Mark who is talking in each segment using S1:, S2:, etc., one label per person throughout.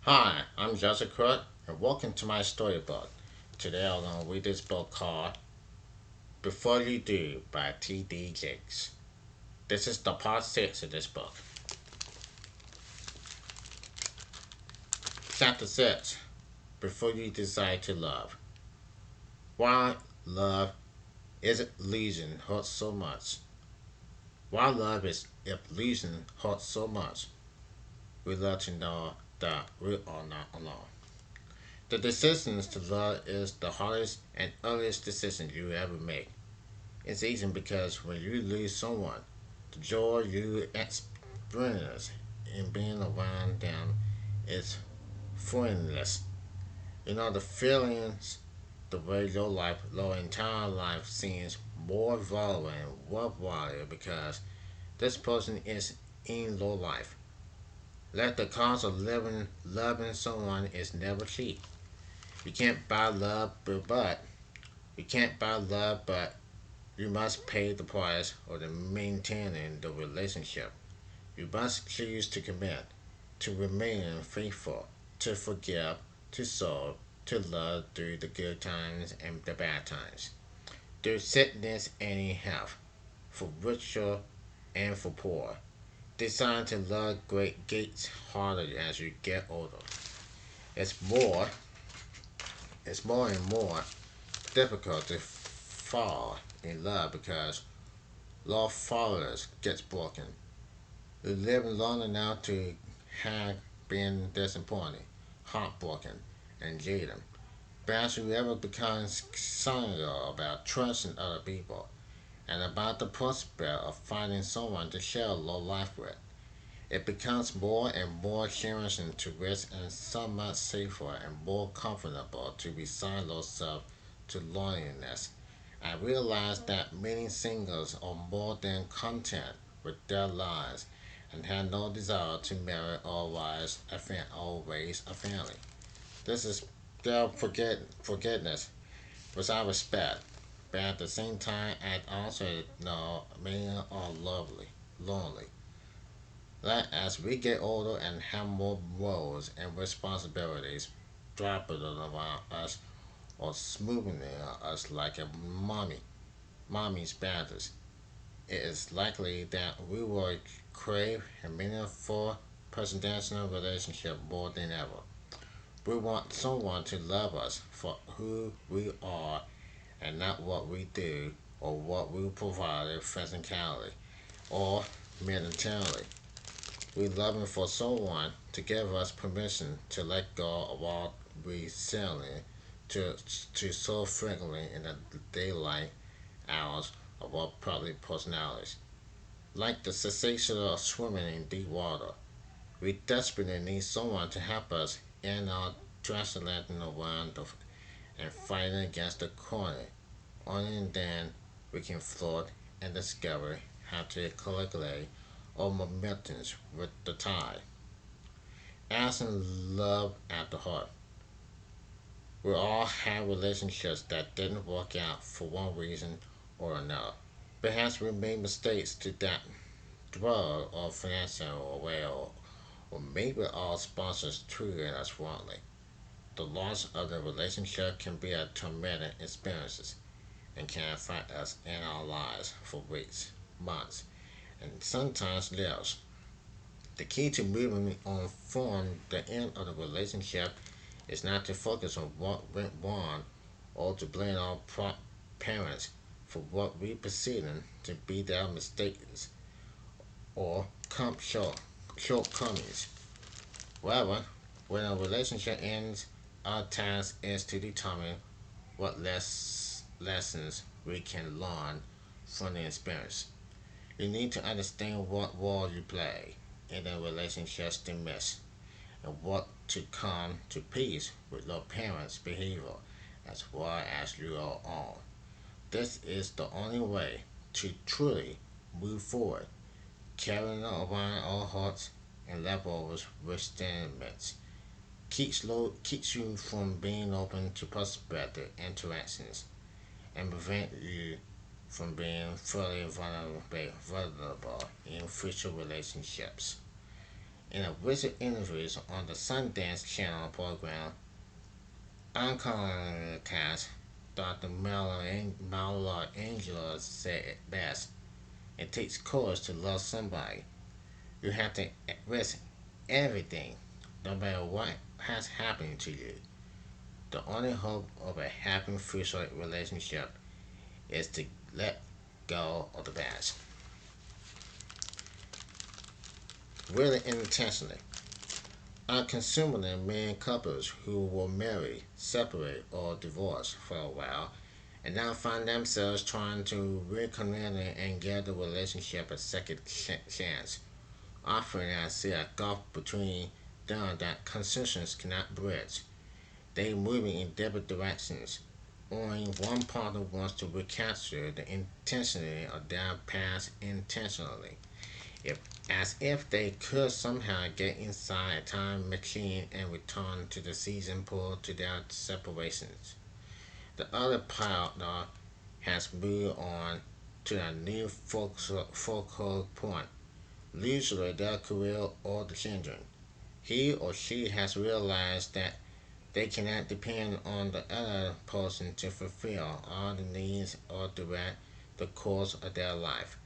S1: Hi, I'm Joseph Crudup, and welcome to my storybook. Today I'm going to read this book called Before You Do by T.D. Jakes. This is the part 6 of this book. Chapter 6 Before You Decide to Love. Why love is illusion hurts so much. Why love is illusion hurts so much. We love to know that we are not alone. The decision to love is the hardest and earliest decision you ever make. It's easy because when you lose someone, the joy you experience in being around them is friendless. You know the feelings, the way your entire life seems more valuable and worthwhile because this person is in your life. Let the cost of loving someone is never cheap. You can't buy love, but you can't buy love, but you must pay the price of maintaining the relationship. You must choose to commit, to remain faithful, to forgive, to serve, to love through the good times and the bad times, through sickness and in health, for richer and for poor. Designed to love great gets harder as you get older. It's more, it's more and more difficult to fall in love because love follows gets broken. We live long enough to have been disappointed, heartbroken, and jaded. Perhaps we ever become cynical about trusting other people and about the prospect of finding someone to share a low life with. It becomes more and more challenging to risk and so much safer and more comfortable to resign yourself to loneliness. I realize that many singles are more than content with their lives and have no desire to marry or raise a family. This is their forgiveness, which I respect, but at the same time, I also know many are lonely. That as we get older and have more roles and responsibilities dropping around us or smoothing us like a mommy's bandages, it is likely that we will crave a meaningful presidential relationship more than ever. We want someone to love us for who we are and not what we do or what we provide physically or militarily. We love for someone to give us permission to let go of what we silly to so frequently in the daylight hours of our public personalities. Like the sensation of swimming in deep water, we desperately need someone to help us in our transatlantic around and fighting against the current. Only then we can float and discover how to calculate our momentums with the tide. As in love at the heart, we all have relationships that didn't work out for one reason or another. Perhaps we made mistakes to that drug or financial way, or maybe our sponsors treated us wrongly. The loss of the relationship can be a traumatic experience and can affect us in our lives for weeks, months, and sometimes years. The key to moving on from the end of the relationship is not to focus on what went wrong or to blame our parents for what we perceive to be their mistakes or shortcomings. However, when a relationship ends, our task is to determine what lessons we can learn from the experience. You need to understand what role you play in the relationship's dismiss and what to come to peace with your parents' behavior as well as your own. This is the only way to truly move forward, carrying around our hearts and leftovers resentments. Keeps you from being open to prospective interactions and prevent you from being fully vulnerable in future relationships. In a recent interview on the Sundance Channel program, Encore cast Dr. Mala Angelou said it best. It takes courage to love somebody. You have to risk everything, no matter what has happened to you. The only hope of a happy future relationship is to let go of the past. Really intentionally. Unconsumingly, many couples who were married, separated, or divorced for a while and now find themselves trying to reconnect and give the relationship a second chance. Often, I see a gulf between them that concessions cannot bridge. They moving in different directions. Only one partner wants to recapture the intensity of their past intentionally, if, as if they could somehow get inside a time machine and return to the season prior to their separations. The other partner has moved on to a new focal point, usually their career or the children. He or she has realized that they cannot depend on the other person to fulfill all the needs or direct the course of their life.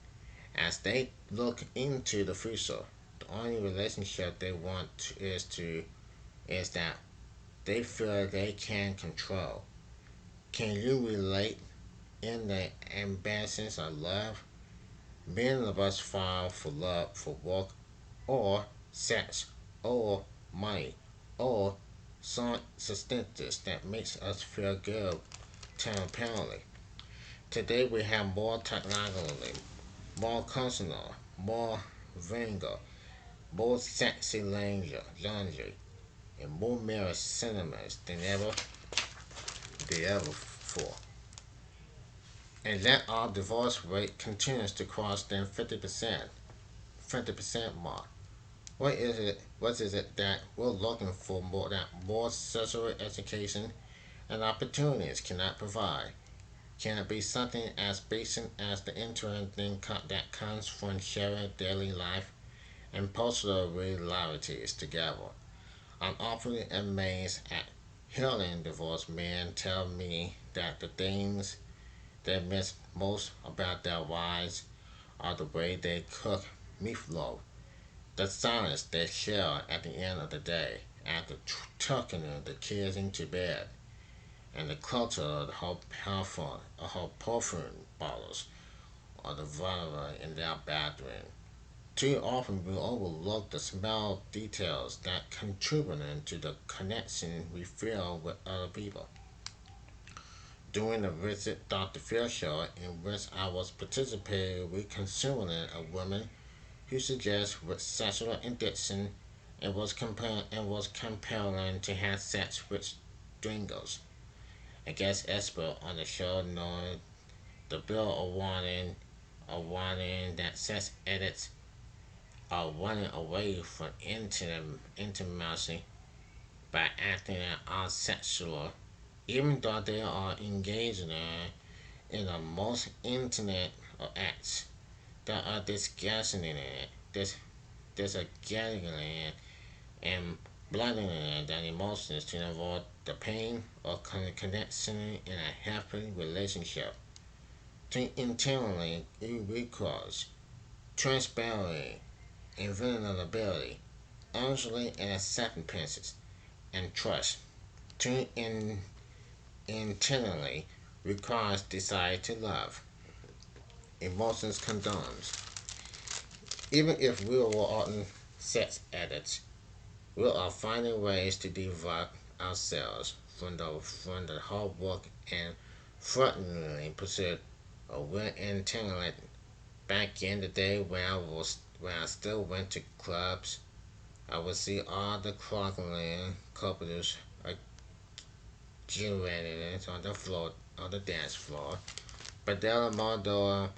S1: As they look into the future, the only relationship they want is that they feel they can control. Can you relate in the ambitions of love? Many of us fall for love for work or sex or money or some substance that makes us feel good temporarily. Today we have more technology, more consular, more vinegar, more sexy laundry, and more marriage cinemas than ever before. And yet our divorce rate continues to cross the 50% mark. What is it that we're looking for more that more sexual education and opportunities cannot provide? Can it be something as basic as the interesting that comes from sharing daily life and personal realities together? I'm often amazed at hearing divorced men tell me that the things they miss most about their wives are the way they cook meatloaf, the silence they share at the end of the day after tucking the kids into bed, and the clutter of her perfume bottles or the vanilla in their bathroom. Too often we overlook the small details that contribute to the connection we feel with other people. During the visit Dr. Phil show in which I was participating with consulting a woman who suggests with sexual addiction and was compelling to have sex with strangers. A guest expert on the show noted the bill of warning that sex addicts are running away from intimacy by acting out sexual, even though they are engaging in the most intimate of acts that are disgusting disgusting and blunting their emotions to avoid the pain of connection in a happy relationship. To internally it requires transparency and vulnerability, honesty and acceptance and trust. To internally requires desire to love, emotions condones. Even if we were often sex addicts, we are finding ways to devote ourselves from the hard work and frightening pursuit of real intellect. Back in the day when I still went to clubs, I would see all the clockling couples gyrating on the dance floor. But there among them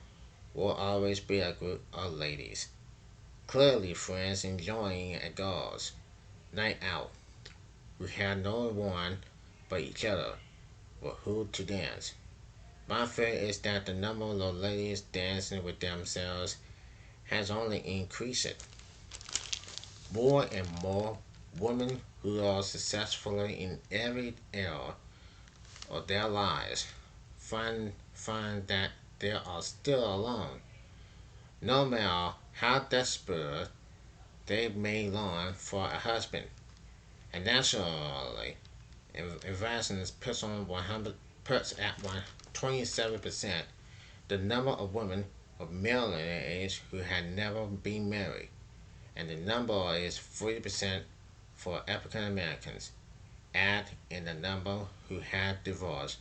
S1: will always be a group of ladies, clearly friends enjoying a girls' night out. We had no one but each other with who to dance. My fear is that the number of ladies dancing with themselves has only increased. More and more women who are successful in every area of their lives find that they are still alone, no matter how desperate they may long for a husband. And naturally, Evanson's puts on 100 puts at 27% the number of women of middle age who had never been married, and the number is 40% for African Americans. Add in the number who had divorced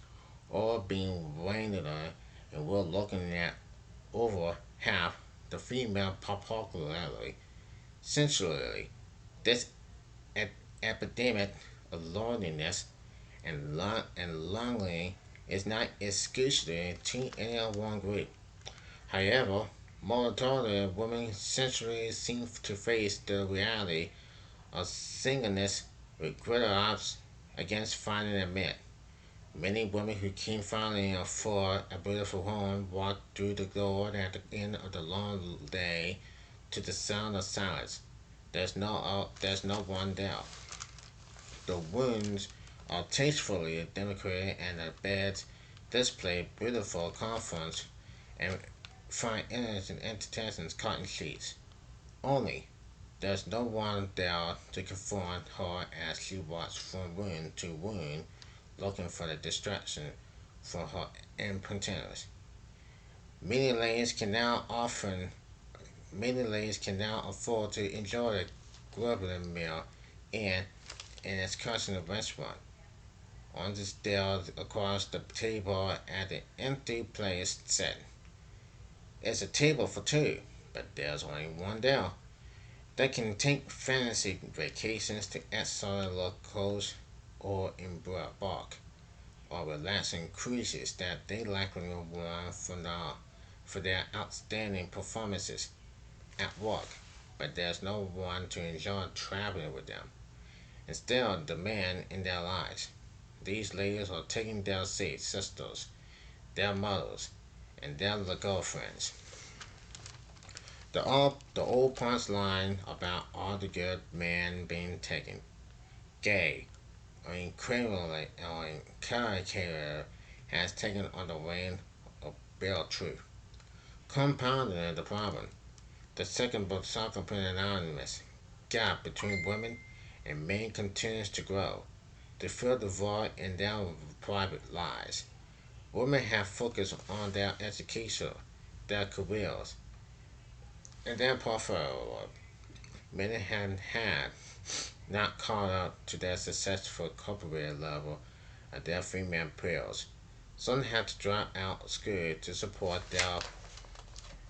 S1: or been waning on, and we're looking at over half the female popularity. Essentially, this ep- epidemic of loneliness and longing is not exclusive to any one group. However, majority women essentially seem to face the reality of singleness with greater odds against finding a mate. Many women who can finally afford a beautiful home walk through the door at the end of the long day to the sound of silence. There's no one there. The rooms are tastefully decorated and the beds display beautiful comforts and fine innocent entertainment cotton sheets. Only there's no one there to confront her as she walks from room to room looking for the distraction from her impotence. Many ladies can now often Many ladies can now afford to enjoy a grubbing meal in an excursion restaurant. On this deal across the table at the empty place said, "It's a table for two, but there's only one there." They can take fancy vacations to exotic locales or embark on relaxing cruises that they likely won for their outstanding performances at work, but there's no one to enjoy traveling with them. Instead of the man in their lives, these ladies are taking their sisters, their mothers, and their girlfriends. The old punch line about all the good men being taken, gay, or incredibly or caricature has taken on the reign of bare truth. Compounding the problem, the second but self-apparent anonymous gap between women and men continues to grow. To fill the void in their private lives, women have focused on their education, their careers, and their portfolio. Many have had not caught up to their successful corporate level of their female peers. Some had to drop out of school to support their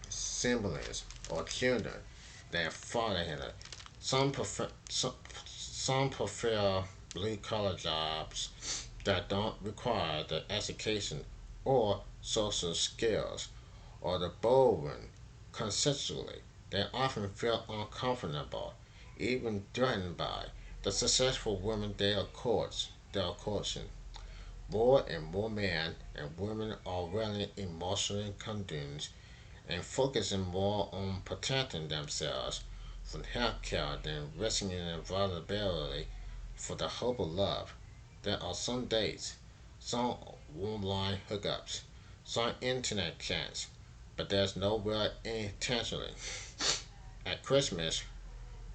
S1: siblings or children their father had. Some prefer blue collar jobs that don't require the education or social skills or the bold one. Conceptually, they often feel uncomfortable, even threatened by the successful women they are courting. More and more men and women are wearing emotional condoms and focusing more on protecting themselves from healthcare than risking vulnerability for the hope of love. There are some dates, some online hookups, some internet chats, but there's no real intentionally. At Christmas,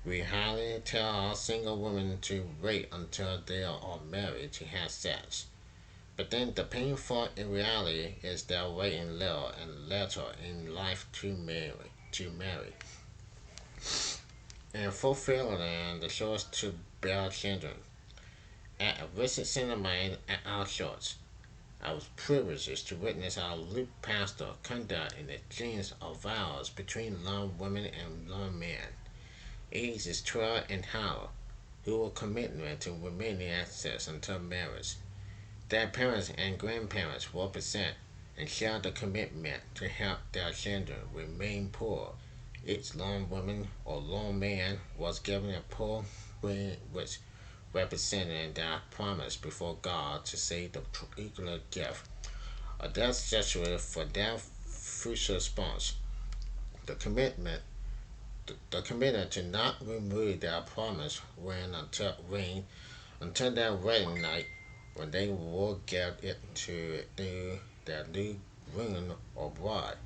S1: we highly tell our single women to wait until they are married to have sex. But then the painful in reality is they're waiting little and later in life to marry, and fulfilling the choice to bear children. At a recent ceremony at our church, I was privileged to witness our lead pastor conduct an exchange of vows between lone women and lone men, ages 12 and higher, who were committed to remaining access until marriage. Their parents and grandparents were present and shared the commitment to help their children remain poor. Each lone woman or lone man was given a poor ring which represented their promise before God to save the particular gift of their sexuality for their future spouse. The commitment The commitment to not remove their promise until their wedding night when they will get into their new groom or bride.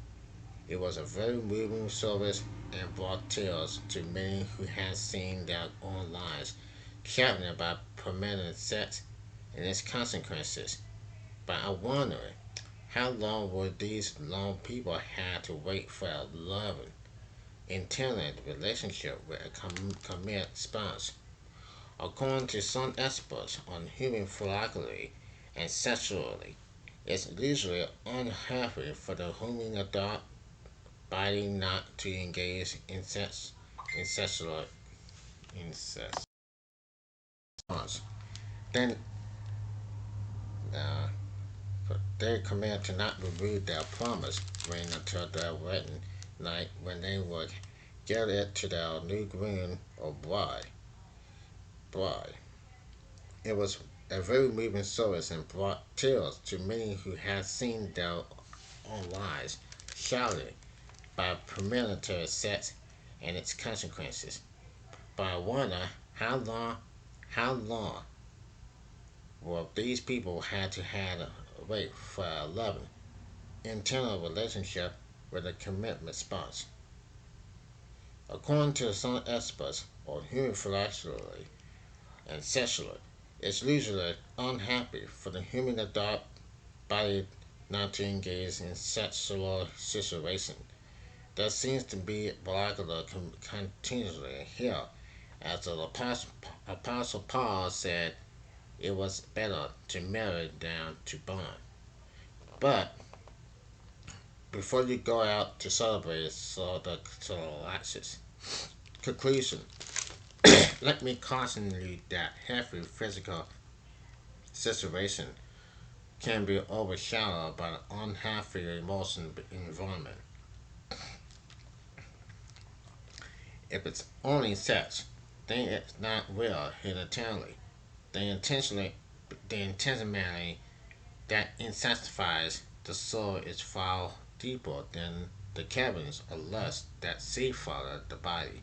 S1: It was a very moving service and brought tears to many who had seen their own lives shouting about permanent sex and its consequences. But I wonder, how long would these long people have to wait for a loving, intimate relationship with a committed spouse? According to some experts on human philosophy and sexuality, it's usually unhealthy for the human adult body not to engage in sexual incest. Then uh, they command to not remove their promise ring until their wedding night when they would get it to their new groom or bride. It was a very moving service and brought tears to many who had seen their own lives shouted by premeditated sex and its consequences. But I wonder how long will these people have to wait for a loving, internal relationship with a commitment spouse. According to some experts on human philosophy and sexuality, it's usually unhappy for the human adult body not to engage in sexual situation. There seems to be molecular continuity here, as the Apostle Paul said it was better to marry than to burn. But before you go out to celebrate the solstice. Conclusion. Let me caution you that healthy physical situation can be overshadowed by an unhealthy emotional environment. If it's only sex, then it's not real entirely. The intentionally, the intentionality that intensifies the soul is far deeper than the caverns of lust that seafather the body.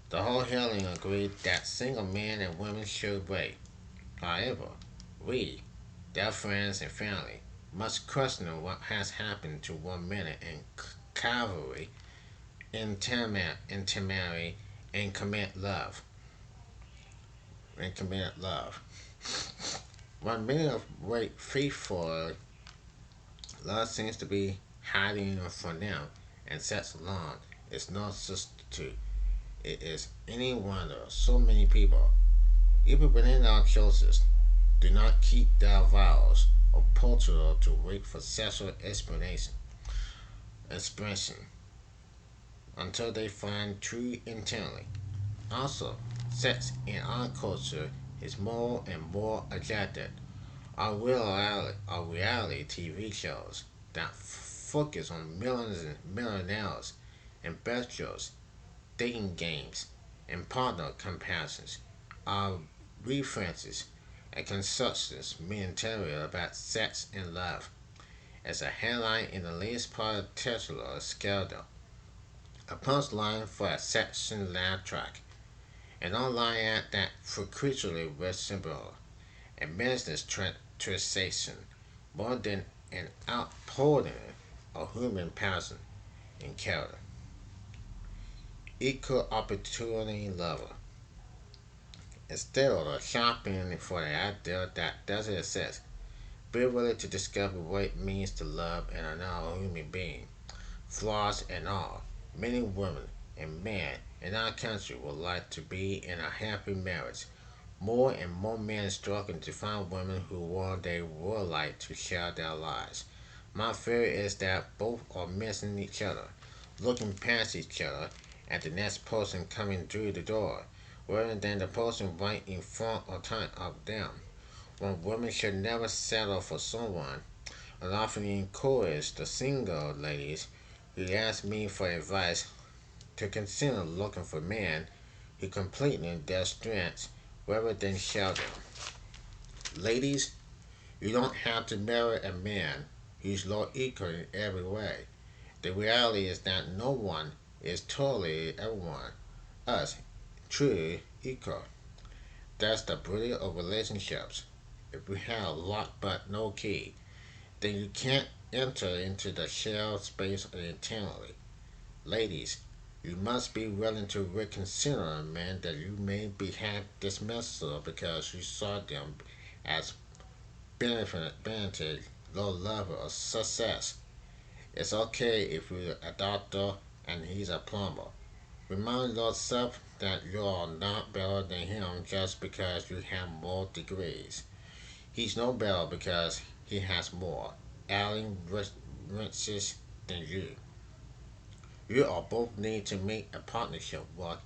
S1: The whole healing agreed that single men and women should wait. However, we, their friends and family, must question what has happened to 1 minute in cavalry, intimacy, and commit love. 1 minute of wait faithful love seems to be hiding for now, and sex alone is no substitute. It is any wonder so many people, even within our churches, do not keep their vows or culture to wait for sexual expression until they find true intimacy. Also, sex in our culture is more and more adapted. Our reality TV shows that focus on millions and millionaires and bachelors, dating games, and partner comparisons are references and constructions material about sex and love. As a headline in the latest part of Tesla scandal, a punchline for a section laugh track, an online ad that frequently resembles a business transaction more than an outpouring of human passion and character. Equal opportunity lover. Instead of shopping for the idea that doesn't exist, be willing to discover what it means to love another human being, flaws and all. Many women and men in our country would like to be in a happy marriage. More and more men struggling to find women who want they would like to share their lives. My fear is that both are missing each other, looking past each other at the next person coming through the door, rather than the person right in front of them. When women should never settle for someone, and often encourage the single ladies who ask me for advice to consider looking for men who complete their strengths rather than share them. Ladies, you don't have to marry a man who's your equal in every way. The reality is that no one is totally everyone, us, truly equal. That's the beauty of relationships. If we have a lock but no key, then you can't enter into the shared space internally. Ladies, you must be willing to reconsider a man that you may be have dismissal because you saw them as benefit, low level of success. It's okay if you're a doctor and he's a plumber. Remind yourself that you're not better than him just because you have more degrees. He's no better because he has more adding riches than you. You all both need to make a partnership work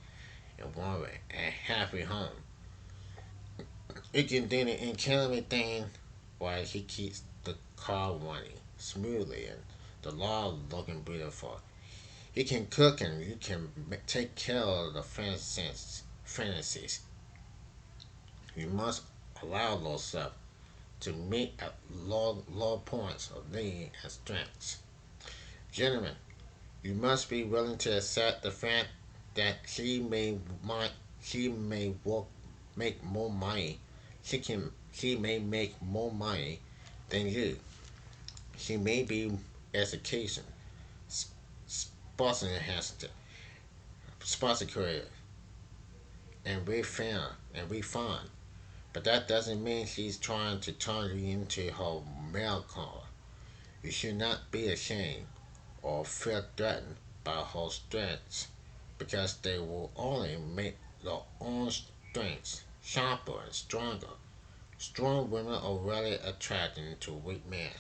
S1: and worry a happy home. You can do the economy thing while he keeps the car running smoothly and the law looking beautiful. He can cook and you can take care of the fantasies. You must allow yourself to meet at low points of need and strengths. Gentlemen, you must be willing to accept the fact that she may work make more money. She may make more money than you. She may be education, sponsor has sponsor career, and we fun. But that doesn't mean she's trying to turn you into her mail call. You should not be ashamed or feel threatened by her strengths because they will only make your own strengths sharper and stronger. Strong women are rarely attracted to weak men.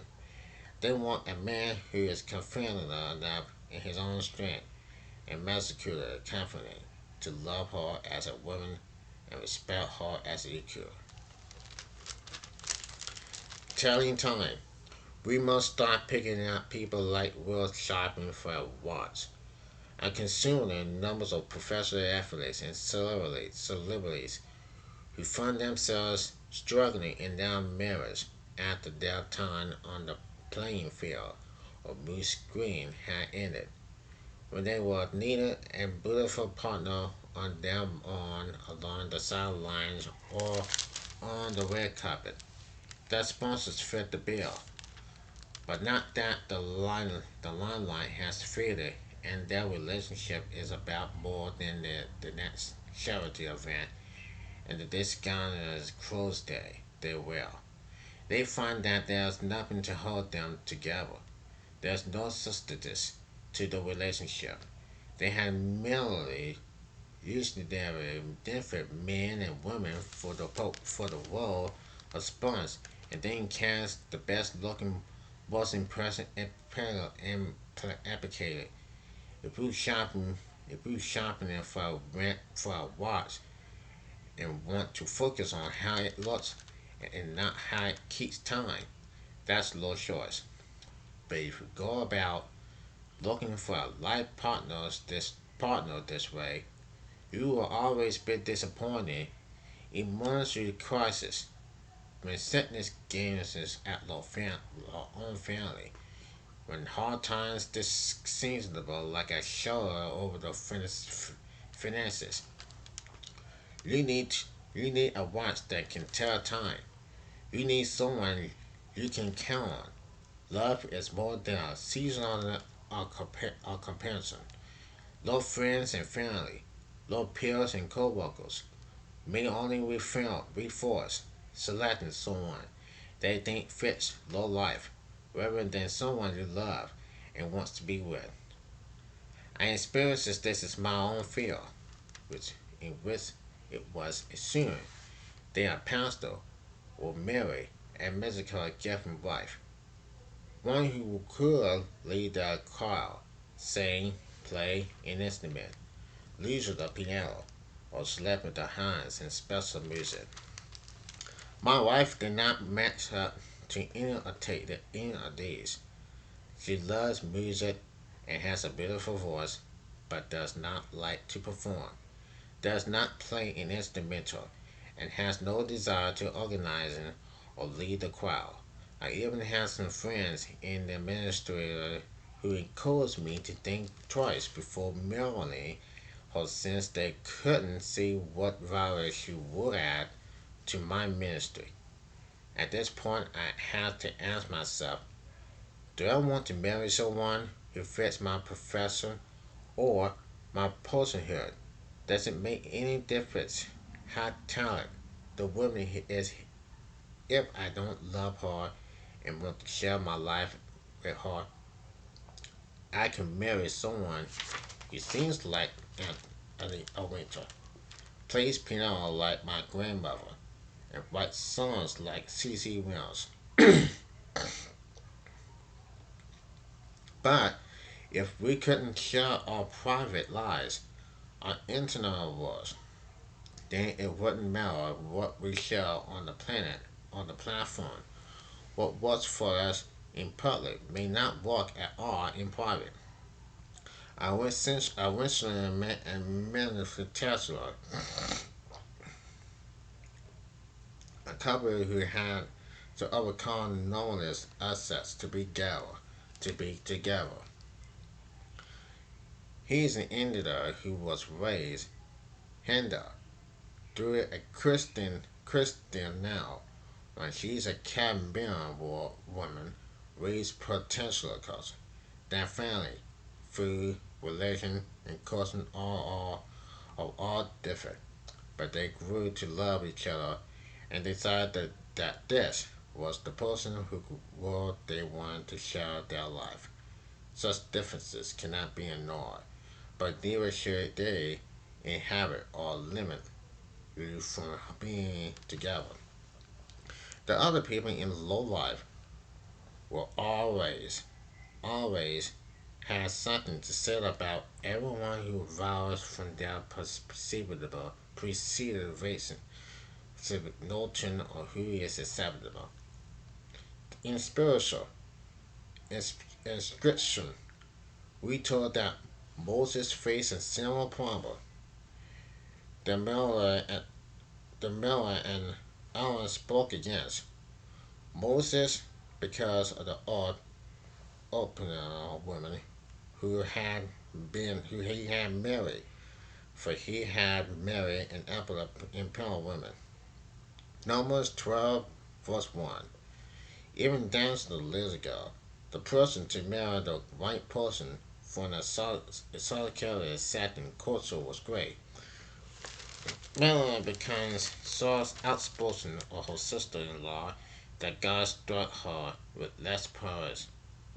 S1: They want a man who is confident enough in his own strength and masculine confident to love her as a woman and respect her as equal. Telling time. We must start picking out people like we're shopping for a watch. And considering numbers of professional athletes and celebrities who find themselves struggling in their marriage after their time on the playing field or blue screen had ended, when they were needed a beautiful partner on them on along the sidelines or on the red carpet. That sponsors fit the bill, but not that the limelight has faded and their relationship is about more than the next charity event and the discounter's close day. They will. They find that there's nothing to hold them together. There's no substance to the relationship. They have merely used their different men and women for the role of spawns, and then cast the best looking, most impressive applicator. If you shopping if you shopping for a rent for a watch and want to focus on how it looks and not how it keeps time, that's low choice. But if you go about looking for a life partner this way, you will always be disappointed in monetary crisis when sickness gains at your own family. When hard times this seasonable like a shoulder over the finances. You need you need a watch that can tell time. You need someone you can count on. Love is more than a seasonal or comparison. Love friends and family. Love peers and co-workers. May only reinforce, selecting someone they think fits your life rather than someone you love and wants to be with. I experienced this as my own field, in which it was assumed they are pastor or marry a musical gifted wife, one who could lead the choir, sing, play an instrument, lead the piano, or slap with the hands in special music. My wife did not match up to any of these. She loves music and has a beautiful voice, but does not like to perform, does not play an instrumental, and has no desire to organize or lead the choir. I even have some friends in the ministry who encouraged me to think twice before marrying her since they couldn't see what value she would add to my ministry. At this point, I had to ask myself, do I want to marry someone who fits my profession or my personhood? Does it make any difference how talented the woman is if I don't love her and want to share my life with her? I can marry someone who seems like a winter, plays piano like my grandmother, and writes songs like C.C. Wells. But if we couldn't share our private lives, our internal worlds, then it wouldn't matter what we share on the planet, on the platform. What works for us in public may not work at all in private. I recently met a manufacturer, a couple who had to overcome numerous assets to be together. He's an Indian who was raised Hindu through a Christian now, when she's a Caribbean woman raised potential culture. Their family, food, religion, and custom are all different, but they grew to love each other and decided that this was the person who world they wanted to share their life. Such differences cannot be ignored, but neither should they inhabit or limit you from being together. The other people in low life will always have something to say about everyone who vows from their preceded race to notion or who is acceptable. In spiritual inscription, we told that Moses faced a similar problem. The Miller and Aaron spoke against Moses because of the opener woman who he had married, for he had married an imperial woman. Numbers 12 verse 1. Even down to the years ago, the person to marry the right person for an solitary setting culture was great. Melanie becomes so outspoken of her sister-in-law that God struck her with less powers.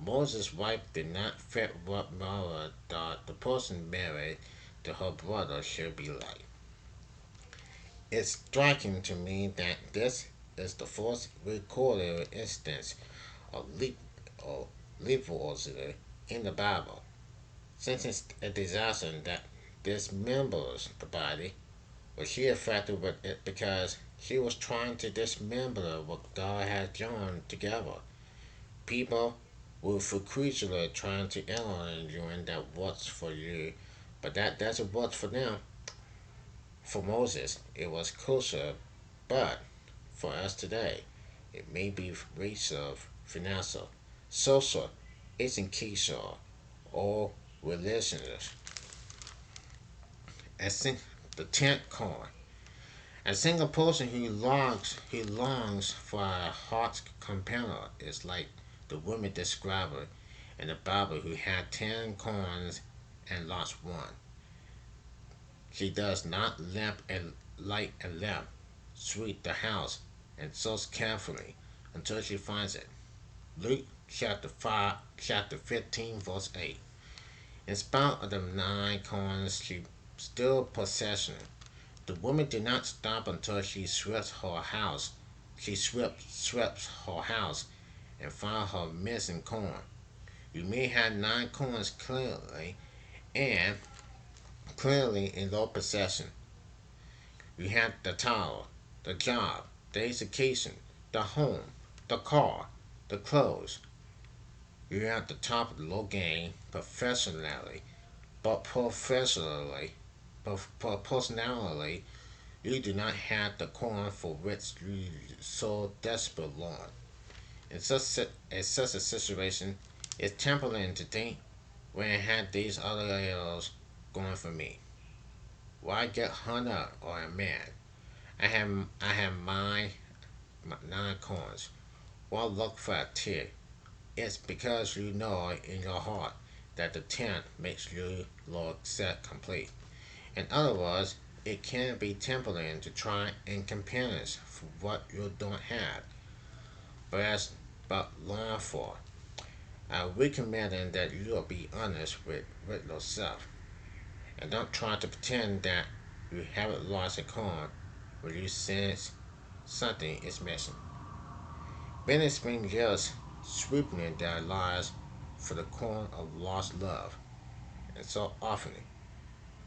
S1: Moses' wife did not fit what Mara thought the person married to her brother should be like. It's striking to me that this is the first recorded instance of of leprosy in the Bible, since it's a disaster that dismembers the body. Was she affected with it because she was trying to dismember what God had joined together? People will frequently trying to analyze you and that works for you, but that doesn't work for them. For Moses, it was kosher, but for us today, it may be racial, financial, social, educational, or religious. As the tenth card. A single person who longs for a heart's companion is like the woman described in the Bible who had 10 coins and lost one. She does not light a lamp, sweep the house, and search carefully until she finds it. Luke chapter 15, verse 8. In spite of the 9 coins she still possession, the woman did not stop until she swept her house. She swept her house and found her missing coin. You may have 9 coins and clearly in your possession. You have the title, the job, the education, the home, the car, the clothes. You're at the top of the low game professionally, but personally, you do not have the coin for which you so desperately long. In such a situation, It's tempting to think when I had these other arrows going for me. Why get hung up on a man? I have my 9 coins. Why look for a tear? It's because you know in your heart that the 10th makes you look set complete. In other words, it can be tempting to try and compare us for what you don't have, but that's but long for. I recommend that you'll be honest with yourself and don't try to pretend that you haven't lost a coin when you sense something is missing. Many spend years sweeping their lives for the coin of lost love, and so often,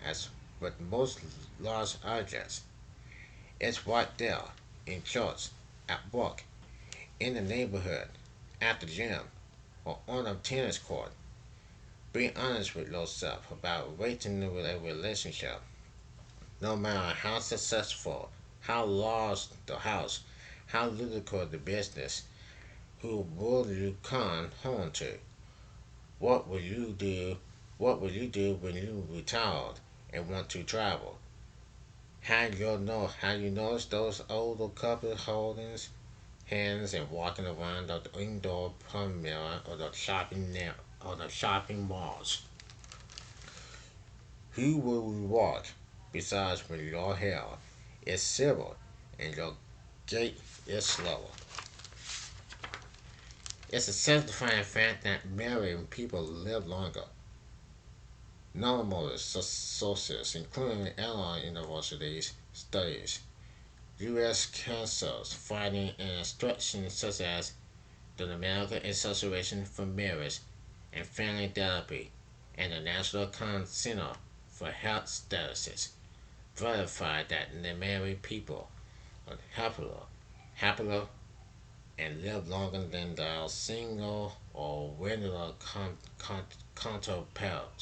S1: as with most lost objects, it's right there in church, at work, in the neighborhood, at the gym, or on a tennis court. Be honest with yourself about rating a relationship. No matter how successful, how large the house, how lucrative the business, who will you come home to? What will you do? What will you do when you retired and want to travel? How you notice those older couple holding hands and walking around the indoor perimeter or the shopping malls? Who will you walk besides when your hair is silver and your gait is slower? It's a satisfying fact that married people live longer. Numerous sources, including airline universities, studies U.S. cancers finding an instructions such as the American Association for Marriage and Family Therapy and the National Center for Health Statistics verify that the married people are happier, and live longer than their single or regular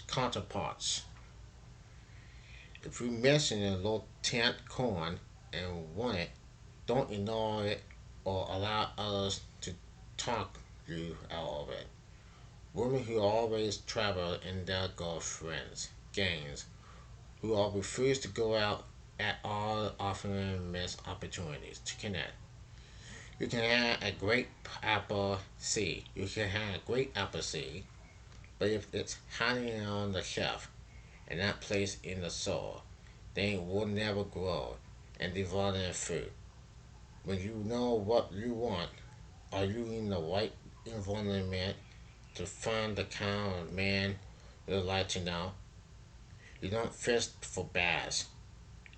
S1: counterparts. If you mention a low tent coin and want it, don't ignore it or allow others to talk you out of it. Women who always travel in their girlfriends' gangs, who all refuse to go out at all, often miss opportunities to connect. You can have a great apple seed. You can have a great apple seed, but if it's hanging on the shelf and not placed in the soil, they will never grow and develop their fruit. When you know what you want, are you in the right environment to find the kind of man you'd like to know? You don't fish for bass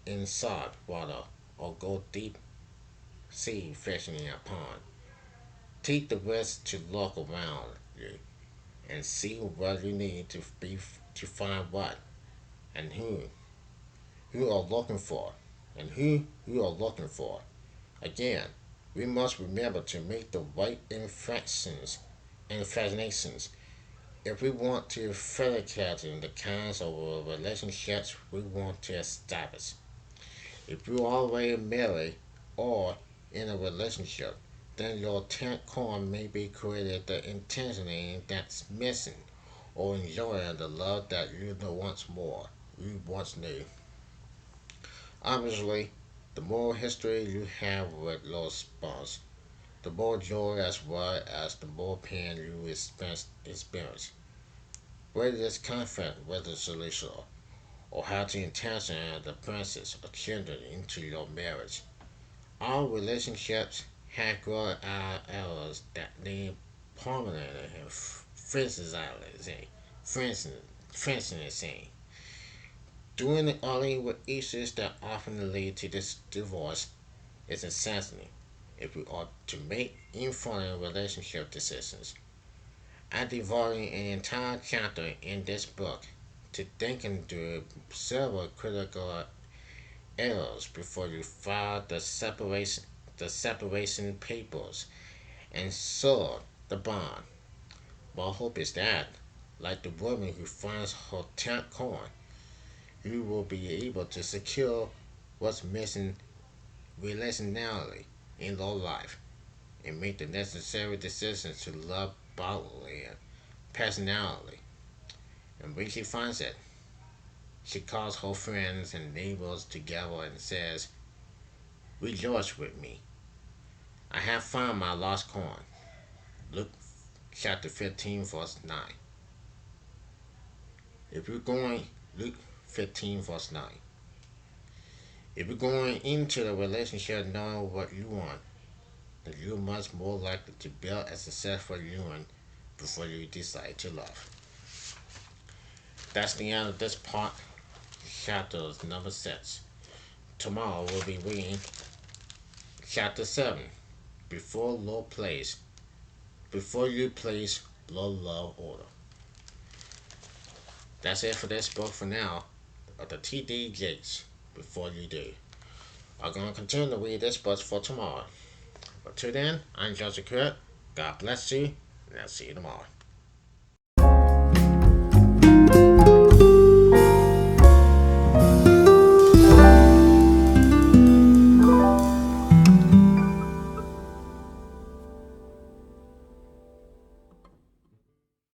S1: in salt water or go deep sea fishing in a pond. Take the risk to look around you and see what you need to find what and who you are looking for and who you are looking for. Again, we must remember to make the right imaginations if we want to facilitate the kinds of relationships we want to establish. If you are already married or in a relationship, then your tent coin may be created the intensity that's missing or enjoying the love that you once knew. Obviously, the more history you have with your spouse, the more joy as well as the more pain you experience. Whether it's conflict with the solution or how to intention the princess or children into your marriage. All relationships have grown out errors that need permanent and friendship. Doing it only with issues that often lead to this divorce is insanity if we are to make informed relationship decisions. I'm devoting an entire chapter in this book to thinking through several critical errors before you file the separation papers and seal the bond. My hope is that, like the woman who finds her tenth coin, you will be able to secure what's missing relationality in your life and make the necessary decisions to love boldly personality. And when she finds it, she calls her friends and neighbors together and says, "Rejoice with me. I have found my lost coin." Luke chapter 15, verse 9. If you're going, Luke 15, verse 9. If you're going into the relationship knowing what you want, then you're much more likely to build a successful union before you decide to love. That's the end of this part, chapter number 6. Tomorrow we'll be reading chapter 7. Before love place, before you place love order. That's it for this book for now. Of the TD Jakes. Before you do, I'm gonna continue to read this book for tomorrow. But till then, I'm Joseph Crudup. God bless you, and I'll see you tomorrow.